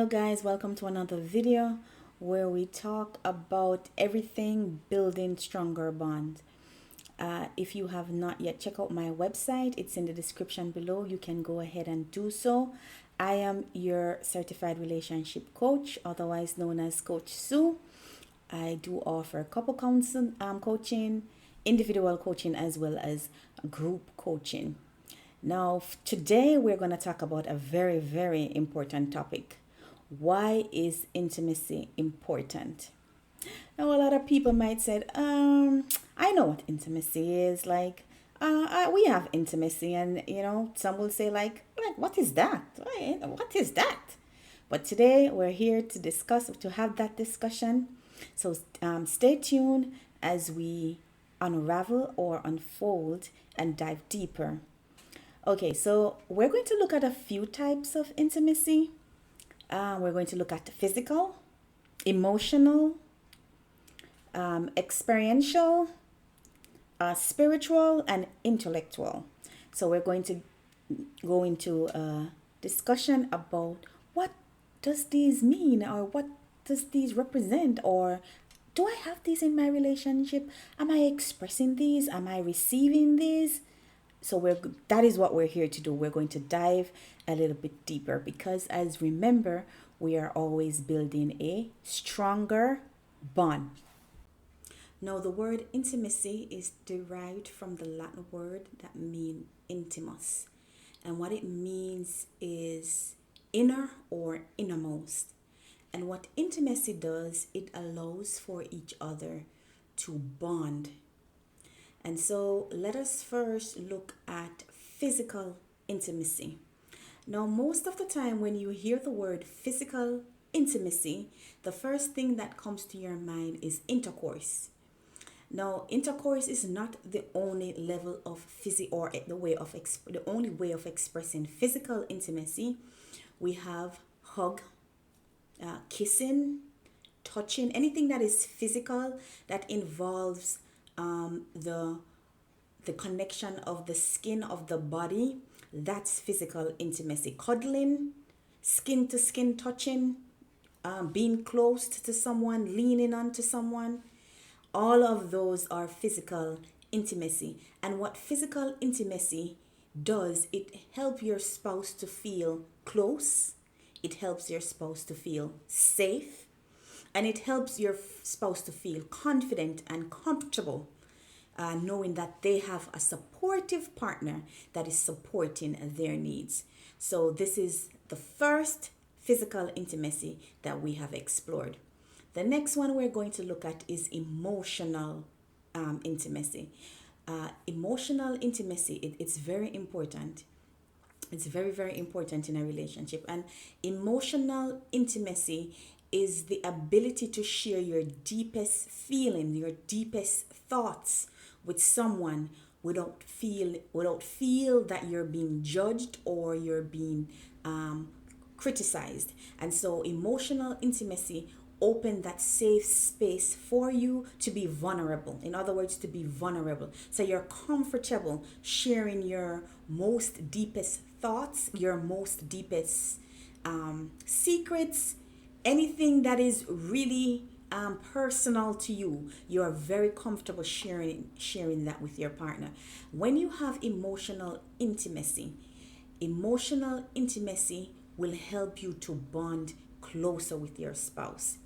Hello guys, welcome to another video where we talk about everything building stronger bonds. If you have not yet checked out my website, it's in the description below. You can go ahead and do so. I am your certified relationship coach, otherwise known as Coach Sue. I do offer couple counsel, coaching, individual coaching, as well as group coaching. Now, today we're going to talk about a very, very important topic. Why is intimacy important? Now, a lot of people might say, I know what intimacy is. Like, we have intimacy, and some will say, what is that? What is that? But today we're here to discuss, to have that discussion. So stay tuned as we unravel or unfold and dive deeper. Okay, so we're going to look at a few types of intimacy. We're going to look at physical, emotional, experiential, spiritual, and intellectual. So we're going to go into a discussion about what does these mean, or what does these represent, or do I have these in my relationship? Am I expressing these? Am I receiving these? So that is what we're here to do. We're going to dive a little bit deeper because, as remember, we are always building a stronger bond. Now, the word intimacy is derived from the Latin word that means intimus. And what it means is inner or innermost. And what intimacy does, it allows for each other to bond. And so let us first look at physical intimacy. Now, most of the time when you hear the word physical intimacy, the first thing that comes to your mind is intercourse. Now, intercourse is not the only level of or the only way of expressing physical intimacy. We have hug, kissing, touching, anything that is physical that involves the connection of the skin of the body. That's physical intimacy. Cuddling, skin to skin touching, being close to someone, leaning onto someone. All of those are physical intimacy. And what physical intimacy does, it helps your spouse to feel close. It helps your spouse to feel safe. And it helps your spouse to feel confident and comfortable, knowing that they have a supportive partner that is supporting their needs. So this is the first physical intimacy that we have explored. The next one we're going to look at is emotional intimacy. Emotional intimacy, it's very important. It's very, very important in a relationship. And emotional intimacy is the ability to share your deepest feeling, your deepest thoughts with someone without feel that you're being judged or you're being criticized. And so emotional intimacy open that safe space for you to be vulnerable. In other words, to be vulnerable. So you're comfortable sharing your most deepest thoughts, your most deepest secrets, anything that is really personal to you. You are very comfortable sharing that with your partner. When you have emotional intimacy will help you to bond closer with your spouse,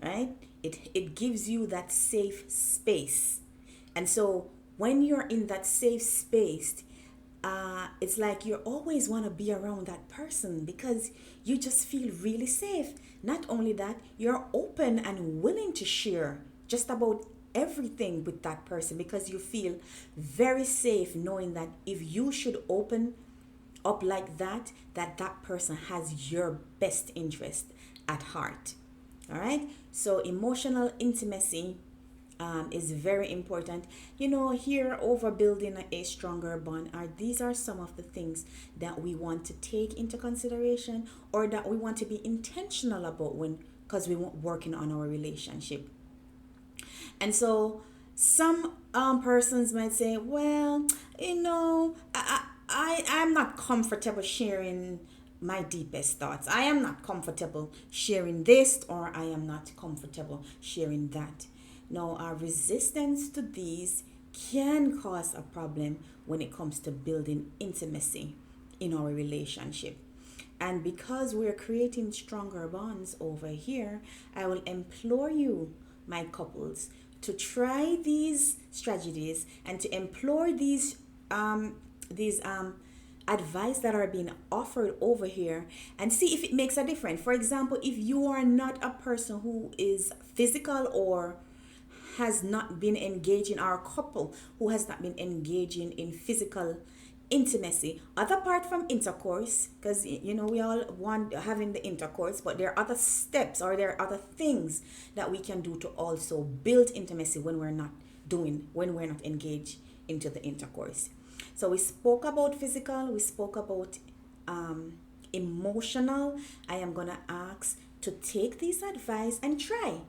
right? It gives you that safe space. And so when you're in that safe space, it's like you always want to be around that person because you just feel really safe. Not only that, you're open and willing to share just about everything with that person because you feel very safe knowing that if you should open up like that person has your best interest at heart. All right, so emotional intimacy is very important. Here over building a stronger bond, these are some of the things that we want to take into consideration or that we want to be intentional about because we want working on our relationship. And so some persons might say, well, I'm not comfortable sharing my deepest thoughts. I am not comfortable sharing this, or I am not comfortable sharing that. Now, our resistance to these can cause a problem when it comes to building intimacy in our relationship. And because we're creating stronger bonds over here, I will implore you, my couples, to try these strategies and to implore these advice that are being offered over here and see if it makes a difference. For example, if you are not a person who is physical or has not been engaging, our couple who has not been engaging in physical intimacy, other apart from intercourse, because we all want having the intercourse, but there are other steps or there are other things that we can do to also build intimacy when we're not engaged into the intercourse. So we spoke about physical, we spoke about emotional. I am gonna ask to take this advice and try.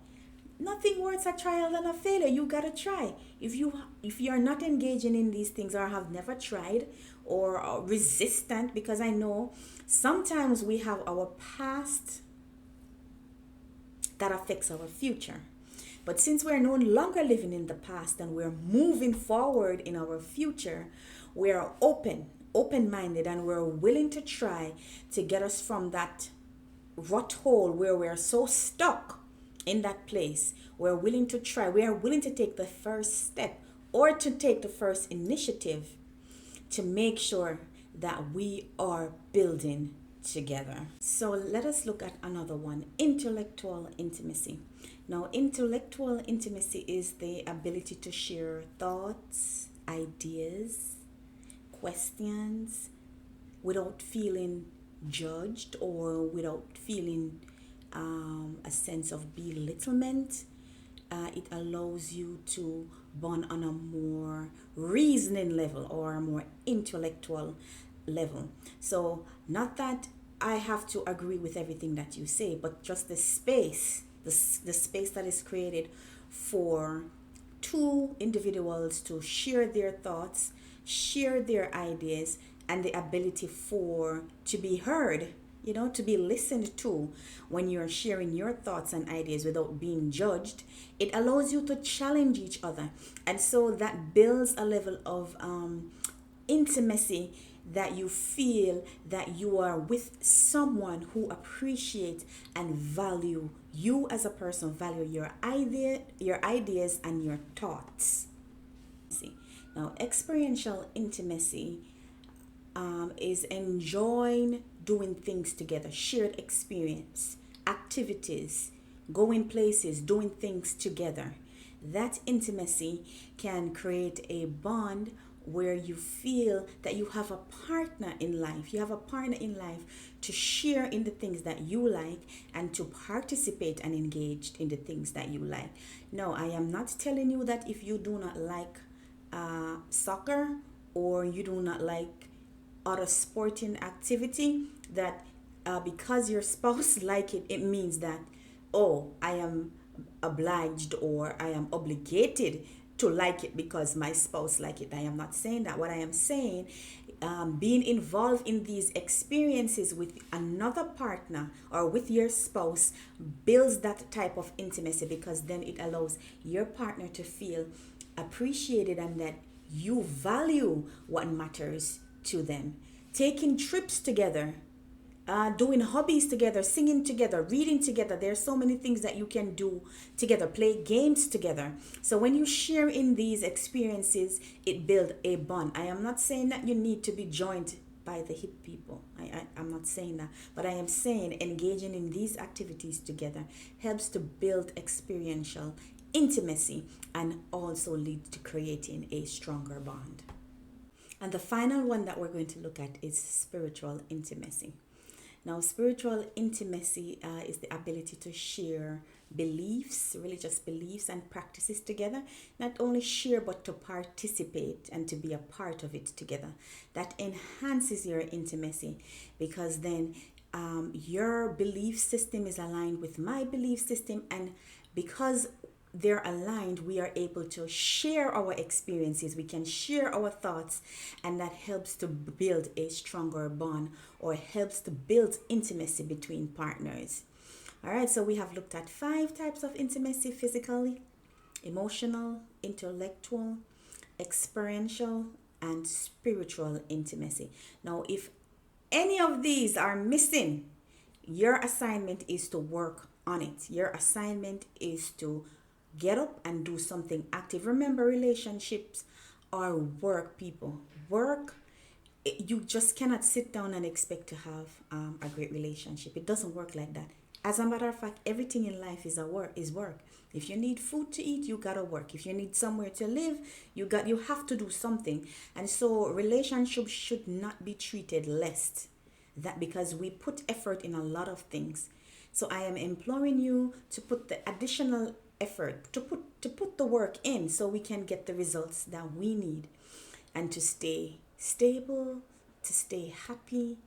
Nothing worse a trial than a failure. You gotta try. If you are not engaging in these things or have never tried or are resistant, because I know sometimes we have our past that affects our future. But since we're no longer living in the past and we're moving forward in our future, we're open-minded, and we're willing to try to get us from that rut hole where we're so stuck in that place. We're willing to try. We are willing to take the first step or to take the first initiative to make sure that we are building together. So let us look at another one, intellectual intimacy. Now, intellectual intimacy is the ability to share thoughts, ideas, questions without feeling judged or without feeling a sense of belittlement. It allows you to bond on a more reasoning level or a more intellectual level. So, not that I have to agree with everything that you say, but just the space, the space that is created for two individuals to share their thoughts, share their ideas, and the ability for to be heard, to be listened to when you're sharing your thoughts and ideas without being judged. It allows you to challenge each other. And so that builds a level of intimacy, that you feel that you are with someone who appreciates and value you as a person, value your ideas and your thoughts. Now, experiential intimacy is enjoying doing things together, shared experience, activities, going places, doing things together. That intimacy can create a bond where you feel that you have a partner in life. You have a partner in life to share in the things that you like and to participate and engage in the things that you like. No, I am not telling you that if you do not like soccer or you do not like other sporting activity, that because your spouse like it, it means that, oh, I am obliged or I am obligated to like it because my spouse like it. I am not saying that. What I am saying, being involved in these experiences with another partner or with your spouse builds that type of intimacy, because then it allows your partner to feel appreciated and that you value what matters to them. Taking trips together, doing hobbies together, singing together, reading together. There are so many things that you can do together, play games together. So when you share in these experiences, it builds a bond. I am not saying that you need to be joined by the hip people. I'm not saying that. But I am saying engaging in these activities together helps to build experiential intimacy and also leads to creating a stronger bond. And the final one that we're going to look at is spiritual intimacy. Now, spiritual intimacy is the ability to share beliefs, religious beliefs and practices together. Not only share, but to participate and to be a part of it together. That enhances your intimacy, because then your belief system is aligned with my belief system. And because they're aligned, we are able to share our experiences, we can share our thoughts, and that helps to build a stronger bond or helps to build intimacy between partners. All right, so we have looked at 5 types of intimacy: physical, emotional, intellectual, experiential, and spiritual intimacy. Now, if any of these are missing, your assignment is to work on it. Your assignment is to get up and do something active. Remember, relationships are work, people. Work. You just cannot sit down and expect to have a great relationship. It doesn't work like that. As a matter of fact, everything in life is work. If you need food to eat, you gotta work. If you need somewhere to live, you have to do something. And so relationships should not be treated less, that because we put effort in a lot of things. So I am imploring you to put the additional effort, to put the work in so we can get the results that we need, and to stay stable, to stay happy,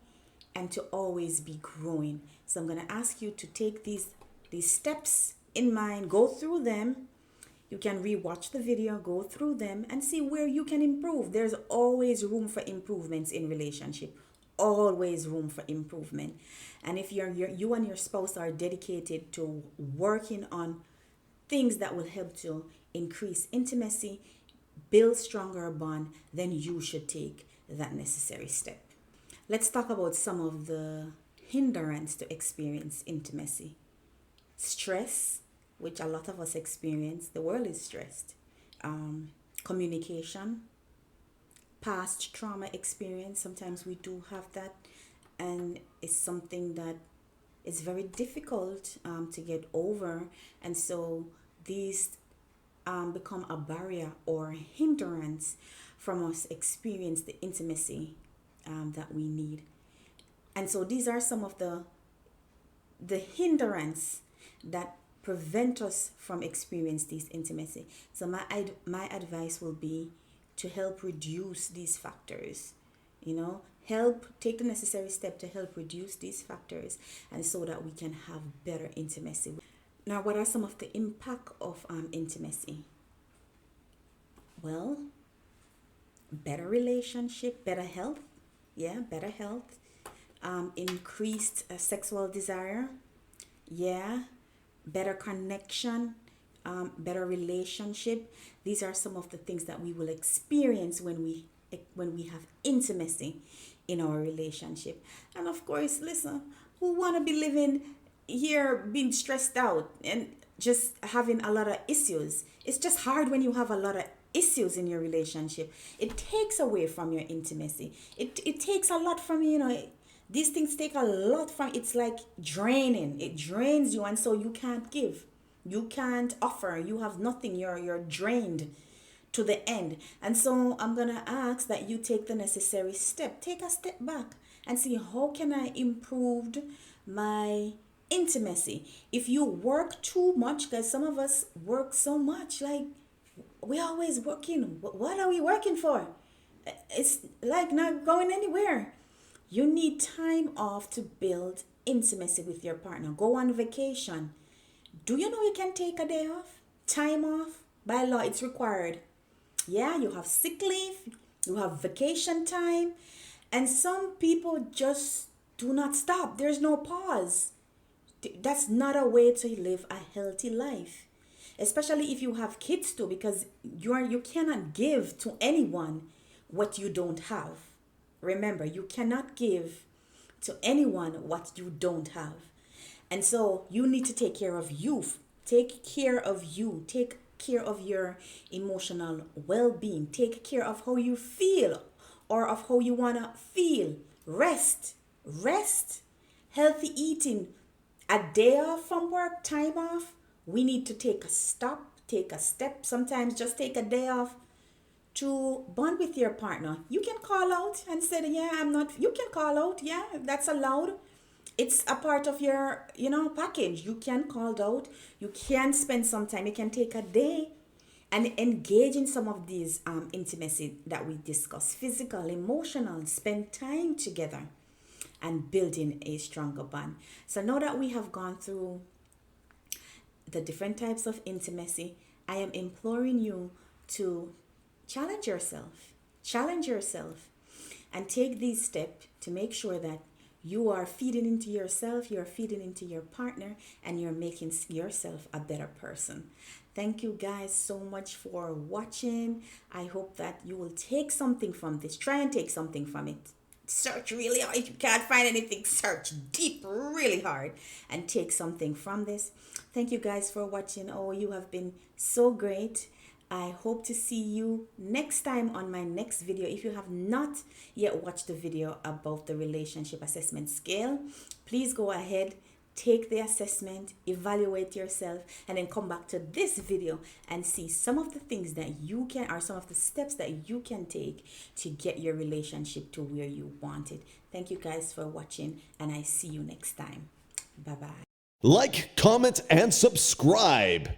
and to always be growing. So I'm going to ask you to take these steps in mind, go through them. You can rewatch the video, go through them, and see where you can improve. There's always room for improvements in relationship. Always room for improvement. And if you and your spouse are dedicated to working on things that will help to increase intimacy, build stronger bond, then you should take that necessary step. Let's talk about some of the hindrance to experience intimacy. Stress, which a lot of us experience. The world is stressed. Communication, past trauma experience. Sometimes we do have that, and it's something that is very difficult to get over. And so these become a barrier or hindrance from us experience the intimacy that we need. And so these are some of the hindrance that prevent us from experience this intimacy. So my advice will be to help reduce these factors. Help take the necessary step to help reduce these factors, and so that we can have better intimacy. Now, what are some of the impact of intimacy? Well, better relationship, better health. Yeah, better health. Increased sexual desire. Yeah, better connection, better relationship. These are some of the things that we will experience when we have intimacy in our relationship. And of course, listen, who want to be living here being stressed out and just having a lot of issues? It's just hard when you have a lot of issues in your relationship. It takes away from your intimacy. It takes a lot from these things take a lot from. It's like draining. It drains you, and so you can't give, you can't offer, you have nothing. You're drained to the end. And so I'm gonna ask that you take the necessary step. Take a step back and see, how can I improve my intimacy? If you work too much, because some of us work so much, like we're always working. What are we working for? It's like not going anywhere. You need time off to build intimacy with your partner. Go on vacation. Do you know you can take a day off? Time off? By law, it's required. Yeah, you have sick leave, you have vacation time, and some people just do not stop. There's no pause. That's not a way to live a healthy life, especially if you have kids too, because you cannot give to anyone what you don't have. Remember, you cannot give to anyone what you don't have. And so you need to take care of you. Take care of you. Take care of your emotional well-being. Take care of how you feel or of how you want to feel. Rest. Healthy eating. A day off from work, time off. We need to take a stop, take a step. Sometimes just take a day off to bond with your partner. You can call out and say, yeah, I'm not, you can call out. Yeah, that's allowed. It's a part of your, package. You can call out. You can spend some time. You can take a day and engage in some of these intimacy that we discuss. Physical, emotional, spend time together and building a stronger bond. So now that we have gone through the different types of intimacy, I am imploring you to challenge yourself. Challenge yourself and take these steps to make sure that you are feeding into yourself, you're feeding into your partner, and you're making yourself a better person. Thank you guys so much for watching. I hope that you will take something from this. Try and take something from it. Search really hard. If you can't find anything, search deep really hard and take something from this. Thank you guys for watching. Oh, you have been so great. I hope to see you next time on my next video. If you have not yet watched the video about the relationship assessment scale, please go ahead, take the assessment, evaluate yourself, and then come back to this video and see some of the things that you can, or some of the steps that you can take to get your relationship to where you want it. Thank you guys for watching, and I see you next time. Bye-bye. Like, comment, and subscribe.